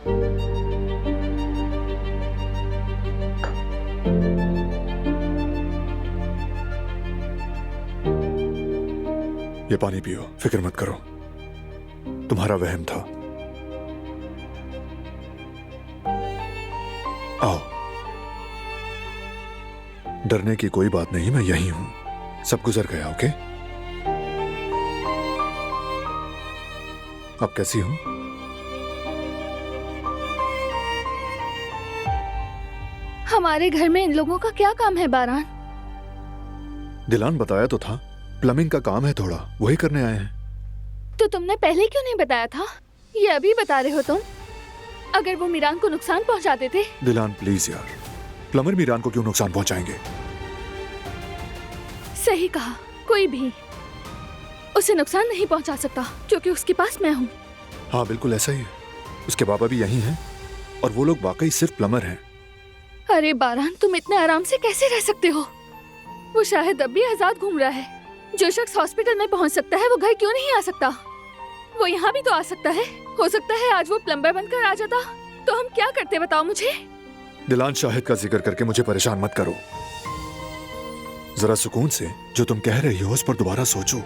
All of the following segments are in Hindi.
ये पानी पियो, फिक्र मत करो, तुम्हारा वहम था। आओ, डरने की कोई बात नहीं, मैं यहीं हूं, सब गुजर गया। ओके, अब कैसी हो? हमारे घर में इन लोगों का क्या काम है बारान? दिलान बताया तो था, प्लम्बिंग का काम है थोड़ा, वही करने आए हैं। तो तुमने पहले क्यों नहीं बताया था? ये अभी बता रहे हो तुम? अगर वो मीरान को नुकसान पहुंचा देते। दिलान प्लीज यार, प्लम्बर मीरान को क्यों नुकसान पहुंचाएंगे? सही कहा, कोई भी उसे नुकसान नहीं पहुंचा सकता क्योंकि उसके पास मैं हूँ। हाँ बिल्कुल ऐसा ही है, उसके बाबा भी यहीं हैं और वो लोग वाकई सिर्फ प्लम्बर हैं। अरे बारान, तुम इतने आराम से कैसे रह सकते हो? वो शायद अब भी आजाद घूम रहा है। जो शख्स हॉस्पिटल में पहुंच सकता है वो घर क्यों नहीं आ सकता? वो यहाँ भी तो आ सकता है। हो सकता है आज वो प्लम्बर बनकर आ जाता, तो हम क्या करते बताओ मुझे? दिलान, शाहिद का जिक्र करके मुझे परेशान मत करो, जरा सुकून से जो तुम कह रही हो उस पर दोबारा सोचो।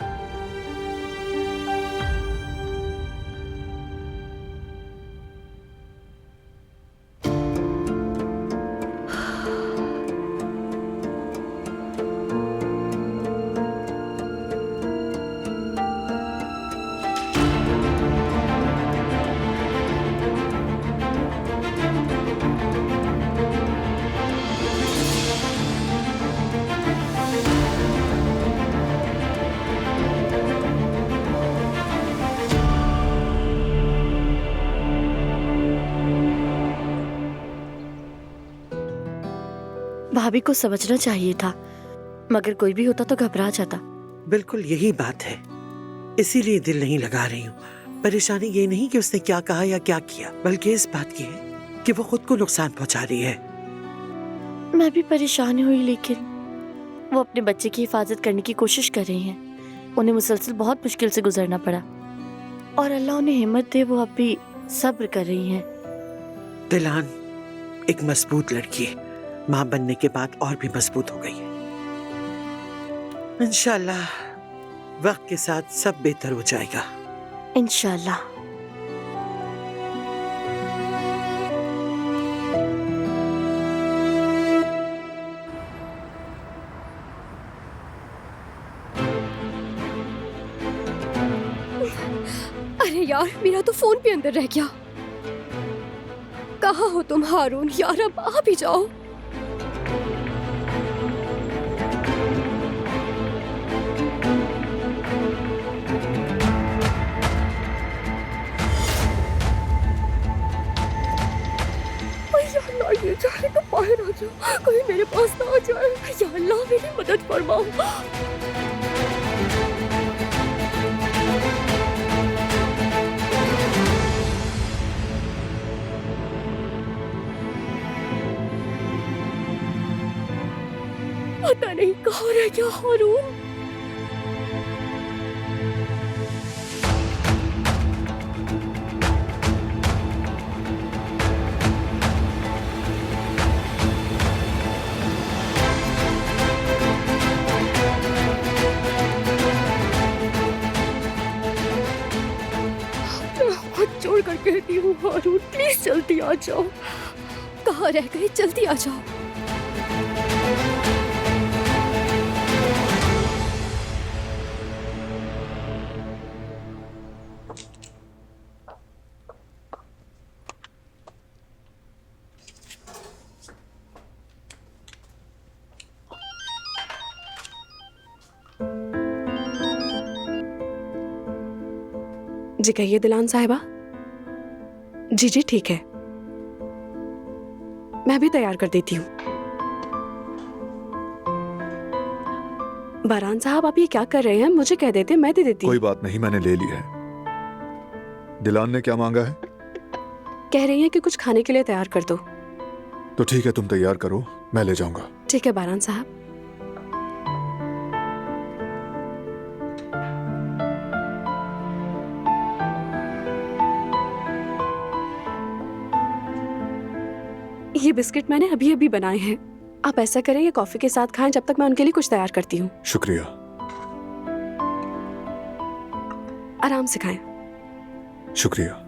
भाभी को समझना चाहिए था, मगर कोई भी होता तो घबरा जाता। बिल्कुल यही बात है, इसीलिए दिल नहीं लगा रही हूँ। परेशानी ये नहीं कि उसने क्या कहा या क्या किया, बल्कि इस बात की है कि वो खुद को नुकसान पहुंचा रही है। मैं भी परेशान हुई, लेकिन वो अपने बच्चे की हिफाजत करने की कोशिश कर रही हैं। उन्हें मुसलसल बहुत मुश्किल से गुजरना पड़ा और अल्लाह उन्हें हिम्मत दे, वो अब भी सब्र कर रही हैं। दिलान एक मजबूत लड़की है, माँ बनने के बाद और भी मजबूत हो गई है। इंशाल्लाह वक्त के साथ सब बेहतर हो जाएगा। इंशाल्लाह। अरे यार, मेरा तो फोन भी अंदर रह गया। कहाँ हो तुम हारून? यार अब आ भी जाओ। ये जाने तो बाहर आ जाओ, कहीं मेरे पास ना आ जाए। या अल्लाह मेरी मदद फरमाओ। पता नहीं कहाँ रह गया हारून। जोड़ कर कहती हूँ हारून, प्लीज जल्दी आ जाओ। कहाँ रह गए? जल्दी आ जाओ। जी कहिए दिलान साहिबा। जी जी ठीक है, मैं भी तैयार कर देती हूँ। बारान साहब आप ये क्या कर रहे हैं? मुझे कह देते, मैं दे देती। कोई बात नहीं, मैंने ले ली है। दिलान ने क्या मांगा है? कह रही हैं कि कुछ खाने के लिए तैयार कर दो। तो ठीक है, तुम तैयार करो, मैं ले जाऊंगा। ठीक है बारान साहब। ये बिस्किट मैंने अभी अभी बनाए हैं। आप ऐसा करें ये कॉफी के साथ खाएं जब तक मैं उनके लिए कुछ तैयार करती हूँ। शुक्रिया। आराम से खाएं। शुक्रिया।